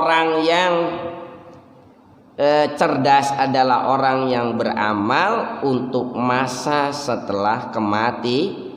orang yang cerdas adalah orang yang beramal untuk masa setelah kematian.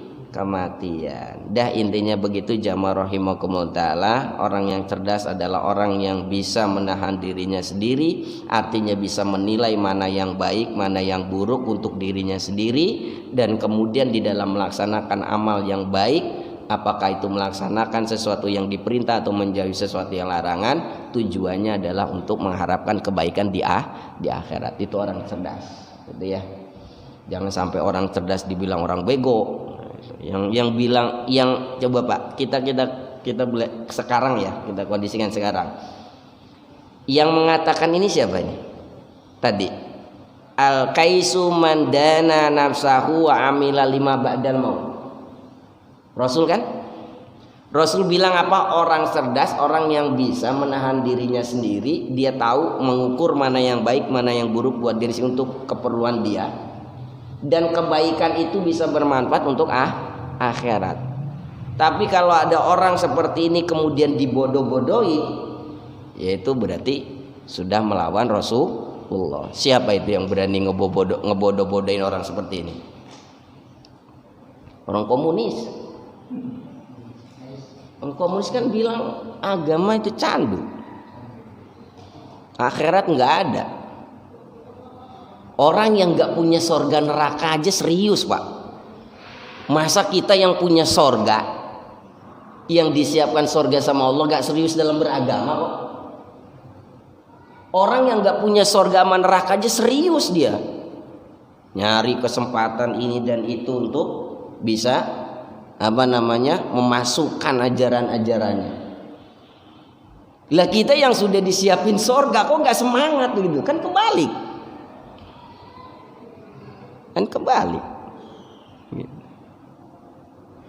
Dah intinya begitu jamaah rahimakumullah taala. Orang yang cerdas adalah orang yang bisa menahan dirinya sendiri, artinya bisa menilai mana yang baik, mana yang buruk untuk dirinya sendiri, dan kemudian di dalam melaksanakan amal yang baik, apakah itu melaksanakan sesuatu yang diperintah atau menjauhi sesuatu yang larangan, tujuannya adalah untuk mengharapkan kebaikan di akhirat. Itu orang cerdas, gitu ya. Jangan sampai orang cerdas dibilang orang bego. Yang bilang, yang coba Pak, kita boleh sekarang ya, kita kondisikan sekarang. Yang mengatakan ini siapa ini? Tadi al-kaisu man dana nafsahu wa amila lima ba'dal maut. Rasul kan? Rasul bilang apa? Orang cerdas, orang yang bisa menahan dirinya sendiri, dia tahu mengukur mana yang baik, mana yang buruk buat diri sendiri untuk keperluan dia. Dan kebaikan itu bisa bermanfaat untuk akhirat. Tapi kalau ada orang seperti ini kemudian dibodoh-bodohi, yaitu berarti sudah melawan Rasulullah. Siapa itu yang berani ngebodoh-bodohin orang seperti ini? Orang komunis. Orang komunis kan bilang agama itu candu, akhirat nggak ada. Orang yang nggak punya sorga neraka aja serius Pak. Masa kita yang punya sorga, yang disiapkan sorga sama Allah, nggak serius dalam beragama kok? Orang yang nggak punya sorga sama neraka aja serius dia, nyari kesempatan ini dan itu untuk bisa memasukkan ajaran-ajarannya. Lah kita yang sudah disiapin sorga kok nggak semangat gitu? Kan kebalik.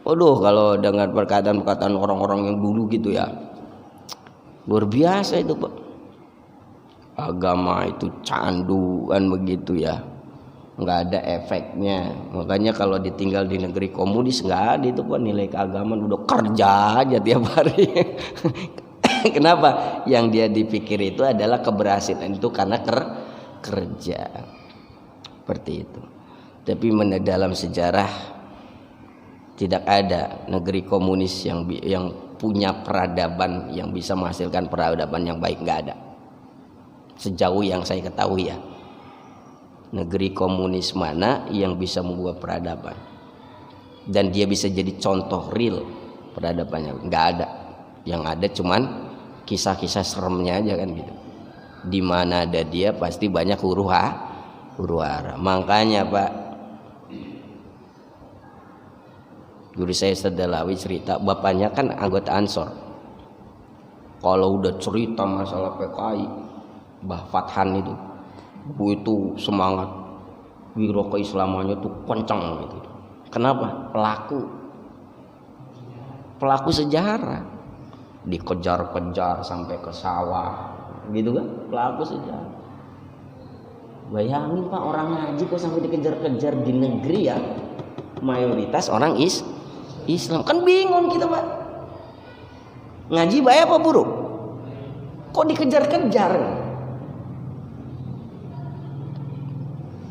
Waduh, kalau dengar perkataan orang-orang yang dulu gitu ya, luar biasa itu Pak. Agama itu candu kan begitu ya, nggak ada efeknya. Makanya kalau ditinggal di negeri komunis nggak ada itu Pak nilai keagamaan, udah kerja aja tiap hari. Kenapa? Yang dia dipikir itu adalah keberhasilan itu karena kerja. Seperti itu. Tapi dalam sejarah tidak ada negeri komunis yang punya peradaban yang bisa menghasilkan peradaban yang baik, nggak ada. Sejauh yang saya ketahui ya. Negeri komunis mana yang bisa membuat peradaban dan dia bisa jadi contoh real peradabannya? Nggak ada. Yang ada cuman kisah-kisah seremnya aja kan gitu. Di mana ada dia pasti banyak huru hara. Makanya Pak, guru saya Sedalawi cerita, bapaknya kan anggota Ansor. Kalau udah cerita masalah PKI, Mbah Fathan itu semangat wiro keislamannya tuh kencang gitu. Kenapa? Pelaku sejarah dikejar-kejar sampai ke sawah gitu kan, pelaku sejarah. Bayangin Pak, orang ngaji kok sampai dikejar-kejar di negeri ya mayoritas orang Islam. Kan bingung kita Pak, ngaji baik apa buruk? Kok dikejar-kejar?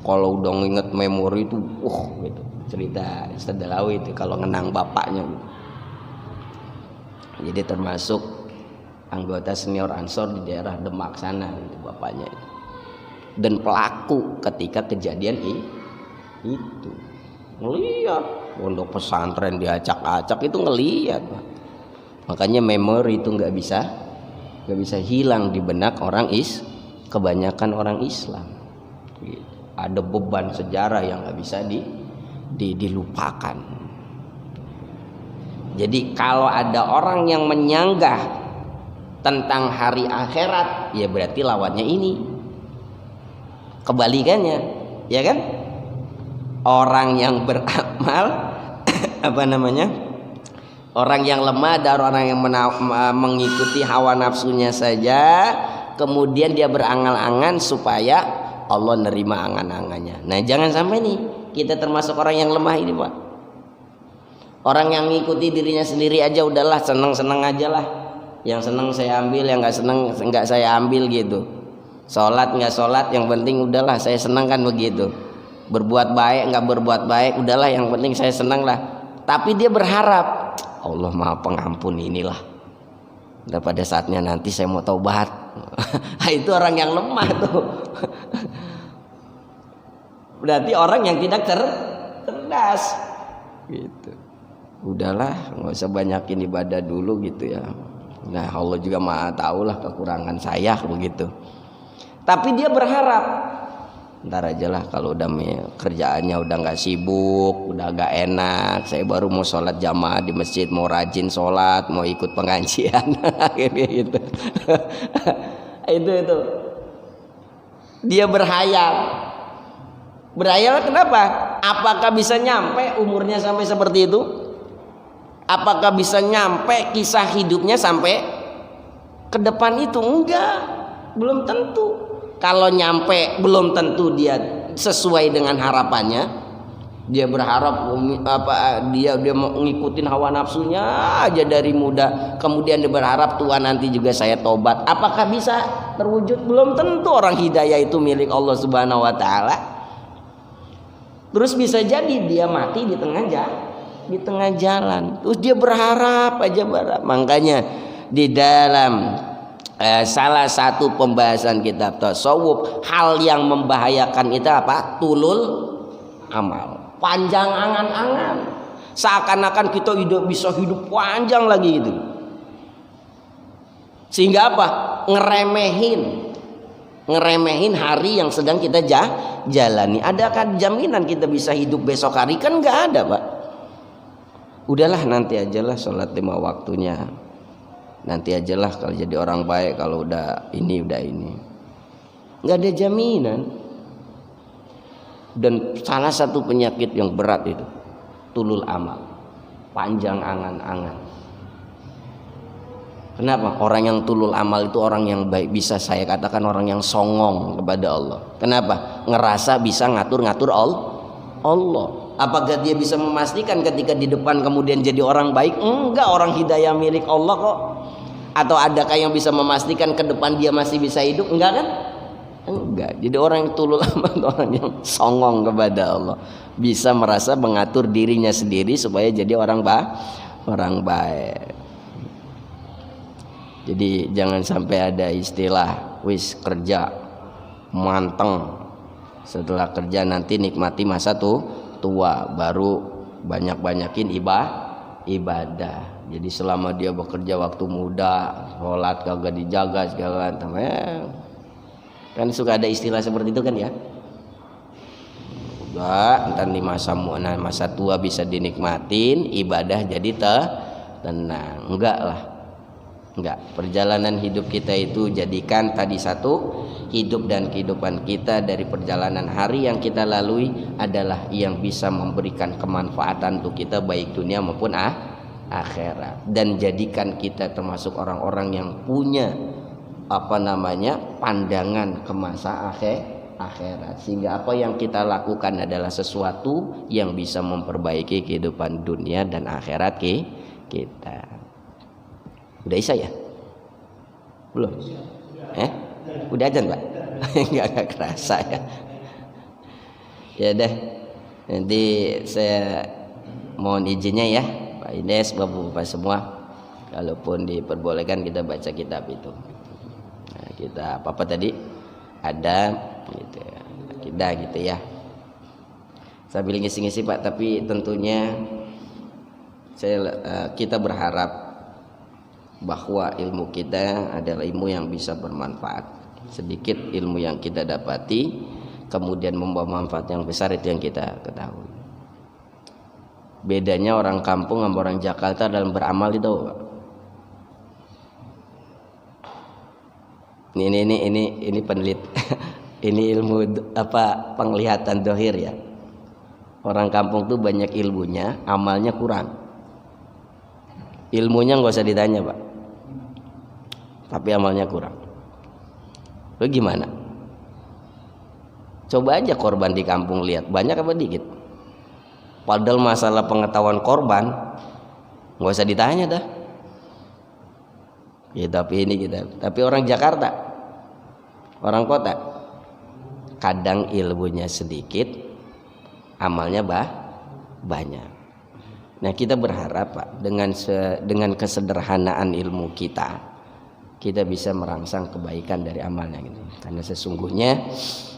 Kalau udah nginget memori itu, gitu. Cerita Sedalawi itu kalau ngenang bapaknya. Jadi termasuk anggota senior Ansor di daerah Demak sana, gitu bapaknya itu. Dan pelaku ketika kejadian itu ngelihat pondok pesantren diacak-acak, itu ngelihat. Makanya memori itu nggak bisa hilang di benak kebanyakan orang Islam. Gitu. Ada beban sejarah yang nggak bisa dilupakan. Jadi kalau ada orang yang menyanggah tentang hari akhirat, ya berarti lawannya ini. Kebalikannya, ya kan? Orang yang beramal orang yang lemah dan orang yang mengikuti hawa nafsunya saja, kemudian dia berangan-angan supaya Allah nerima angan-angannya. Nah, jangan sampai nih kita termasuk orang yang lemah ini, Pak. Orang yang ngikuti dirinya sendiri aja udahlah, seneng-seneng aja lah. Yang senang saya ambil, yang nggak senang nggak saya ambil gitu. Sholat nggak sholat, yang penting udahlah saya senang kan begitu. Berbuat baik nggak berbuat baik, udahlah yang penting saya senang lah. Tapi dia berharap Allah Maha Pengampun inilah. Dan pada saatnya nanti saya mau taubat. Itu orang yang lemah tuh. Berarti orang yang tidak cerdas gitu. Udahlah nggak usah banyakin ibadah dulu gitu ya. Nah Allah juga Maha tahu lah kekurangan saya begitu. Tapi dia berharap ntar aja lah kalau udah kerjaannya udah nggak sibuk, udah agak enak, saya baru mau sholat jamaah di masjid, mau rajin sholat, mau ikut pengajian gitu. itu dia berhayal kenapa? Apakah bisa nyampe umurnya sampai seperti itu? Apakah bisa nyampe kisah hidupnya sampai ke depan itu? Enggak, belum tentu. Kalau nyampe belum tentu dia sesuai dengan harapannya. Dia berharap dia mau ngikutin hawa nafsunya aja dari muda. Kemudian dia berharap Tuhan nanti juga saya tobat. Apakah bisa terwujud? Belum tentu. Orang hidayah itu milik Allah Subhanahu wa taala. Terus bisa jadi dia mati di tengah jalan. Terus dia berharap. Makanya di dalam salah satu pembahasan kitab tasawuf, hal yang membahayakan itu apa? Tulul amal, panjang angan-angan, seakan-akan kita bisa hidup panjang lagi gitu. Sehingga apa? Ngeremehin hari yang sedang kita jalani. Adakah jaminan kita bisa hidup besok hari? Kan nggak ada, Pak. Udahlah nanti ajalah sholat 5 waktunya. Nanti ajalah kalau jadi orang baik, kalau udah ini nggak ada jaminan. Dan salah satu penyakit yang berat itu tulul amal, panjang angan-angan. Kenapa? Orang yang tulul amal itu orang yang baik, bisa saya katakan orang yang songong kepada Allah. Kenapa? Ngerasa bisa ngatur-ngatur Allah. Apakah dia bisa memastikan ketika di depan kemudian jadi orang baik? Enggak, orang hidayah milik Allah kok. Atau adakah yang bisa memastikan ke depan dia masih bisa hidup? Enggak kan? Enggak. Jadi orang yang tulul amal, orang yang songong kepada Allah, bisa merasa mengatur dirinya sendiri supaya jadi orang baik. Jadi jangan sampai ada istilah wis kerja manteng, setelah kerja nanti nikmati masa tua, baru banyakin ibadah. Jadi selama dia bekerja waktu muda, sholat kagak dijaga segala macam. Kan suka ada istilah seperti itu kan ya. Udah, ntar di masa tua bisa dinikmatin, ibadah jadi tenang. Enggak lah. Enggak. Perjalanan hidup kita itu jadikan tadi satu, hidup dan kehidupan kita dari perjalanan hari yang kita lalui adalah yang bisa memberikan kemanfaatan untuk kita baik dunia maupun akhirat, dan jadikan kita termasuk orang-orang yang punya pandangan ke masa akhirat, sehingga apa yang kita lakukan adalah sesuatu yang bisa memperbaiki kehidupan dunia dan akhirat kita. Udah Isya ya? Belum? Udah azan, Pak? Enggak kerasa ya. Ya deh, nanti saya mohon izinnya ya Pak Ines, Bapak-bapak semua, kalaupun diperbolehkan kita baca kitab itu. Nah, kita apa tadi ada gitu ya, kita gitu ya, sambil ngisi-ngisi Pak. Tapi tentunya kita berharap bahwa ilmu kita adalah ilmu yang bisa bermanfaat. Sedikit ilmu yang kita dapati kemudian membawa manfaat yang besar, itu yang kita ketahui. Bedanya orang kampung sama orang Jakarta dalam beramal itu, ini penelit ini ilmu penglihatan dohir ya. Orang kampung tuh banyak ilmunya, amalnya kurang. Ilmunya nggak usah ditanya Pak, tapi amalnya kurang. Lo gimana? Coba aja korban di kampung, lihat banyak apa dikit. Padahal masalah pengetahuan korban nggak usah ditanya dah. Tapi ini kita. Tapi orang Jakarta, orang kota, kadang ilmunya sedikit, amalnya banyak. Nah, kita berharap Pak, dengan kesederhanaan ilmu kita bisa merangsang kebaikan dari amalnya gitu. Karena sesungguhnya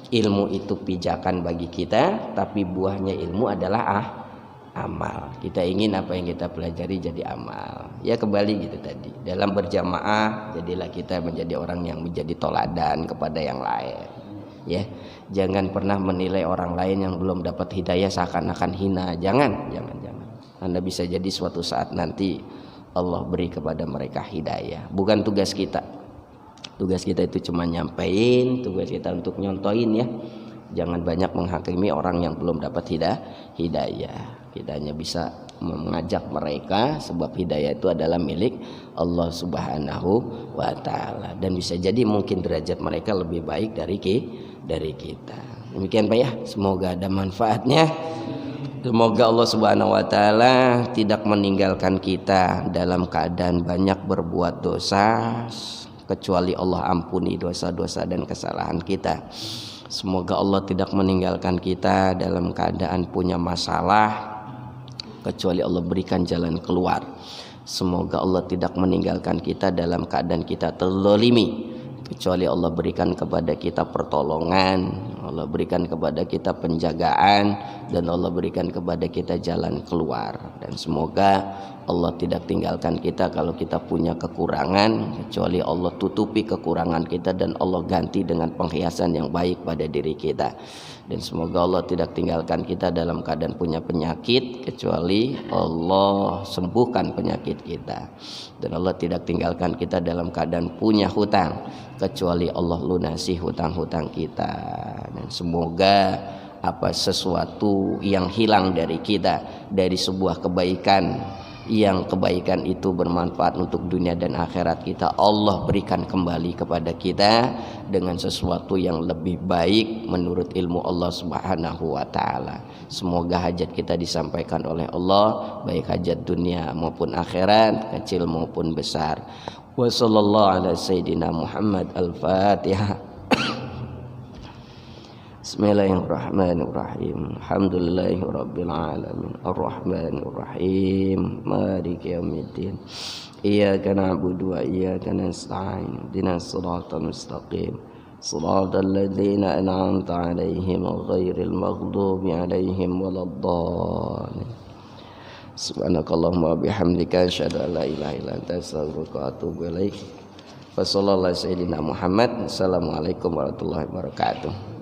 ilmu itu pijakan bagi kita, tapi buahnya ilmu adalah amal. Kita ingin apa yang kita pelajari jadi amal. Ya kembali gitu tadi. Dalam berjamaah jadilah kita menjadi orang yang menjadi toladan kepada yang lain. Ya, jangan pernah menilai orang lain yang belum dapat hidayah seakan-akan hina. Jangan. Anda bisa jadi suatu saat nanti Allah beri kepada mereka hidayah. Bukan tugas kita. Tugas kita itu cuma nyampein, tugas kita untuk nyontoin ya. Jangan banyak menghakimi orang yang belum dapat hidayah. Kita hanya bisa mengajak mereka, sebab hidayah itu adalah milik Allah Subhanahu wa taala, dan bisa jadi mungkin derajat mereka lebih baik dari kita. Demikian Pak ya, semoga ada manfaatnya. Semoga Allah Subhanahu wa taala tidak meninggalkan kita dalam keadaan banyak berbuat dosa, kecuali Allah ampuni dosa-dosa dan kesalahan kita. Semoga Allah tidak meninggalkan kita dalam keadaan punya masalah, kecuali Allah berikan jalan keluar. Semoga Allah tidak meninggalkan kita dalam keadaan kita terzalimi, kecuali Allah berikan kepada kita pertolongan, Allah berikan kepada kita penjagaan, dan Allah berikan kepada kita jalan keluar. Dan semoga Allah tidak tinggalkan kita kalau kita punya kekurangan, kecuali Allah tutupi kekurangan kita dan Allah ganti dengan penghiasan yang baik pada diri kita. Dan semoga Allah tidak tinggalkan kita dalam keadaan punya penyakit, kecuali Allah sembuhkan penyakit kita. Dan Allah tidak tinggalkan kita dalam keadaan punya hutang, kecuali Allah lunasi hutang-hutang kita. Dan semoga sesuatu yang hilang dari kita, dari sebuah kebaikan, yang kebaikan itu bermanfaat untuk dunia dan akhirat kita, Allah berikan kembali kepada kita dengan sesuatu yang lebih baik menurut ilmu Allah Subhanahu wa taala. Semoga hajat kita disampaikan oleh Allah, baik hajat dunia maupun akhirat, kecil maupun besar. Wa sallallahu ala sayyidina Muhammad. Al-Fatihah. Bismillahirrahmanirrahim. Alhamdulillahirabbil alamin. Arrahmanirrahim. Maliki yaumiddin. Iyyaka na'budu wa iyyaka nasta'in. Ihdinas siratal mustaqim. Shiratal ladzina an'amta 'alaihim ghairil maghdubi 'alaihim waladdallin. Subhanakallahumma bihamdika asyhadu an la ilaha illa anta astaghfiruka wa atubu ilaik. Wassallallahu ala sayyidina Muhammad. Assalamualaikum warahmatullahi wabarakatuh.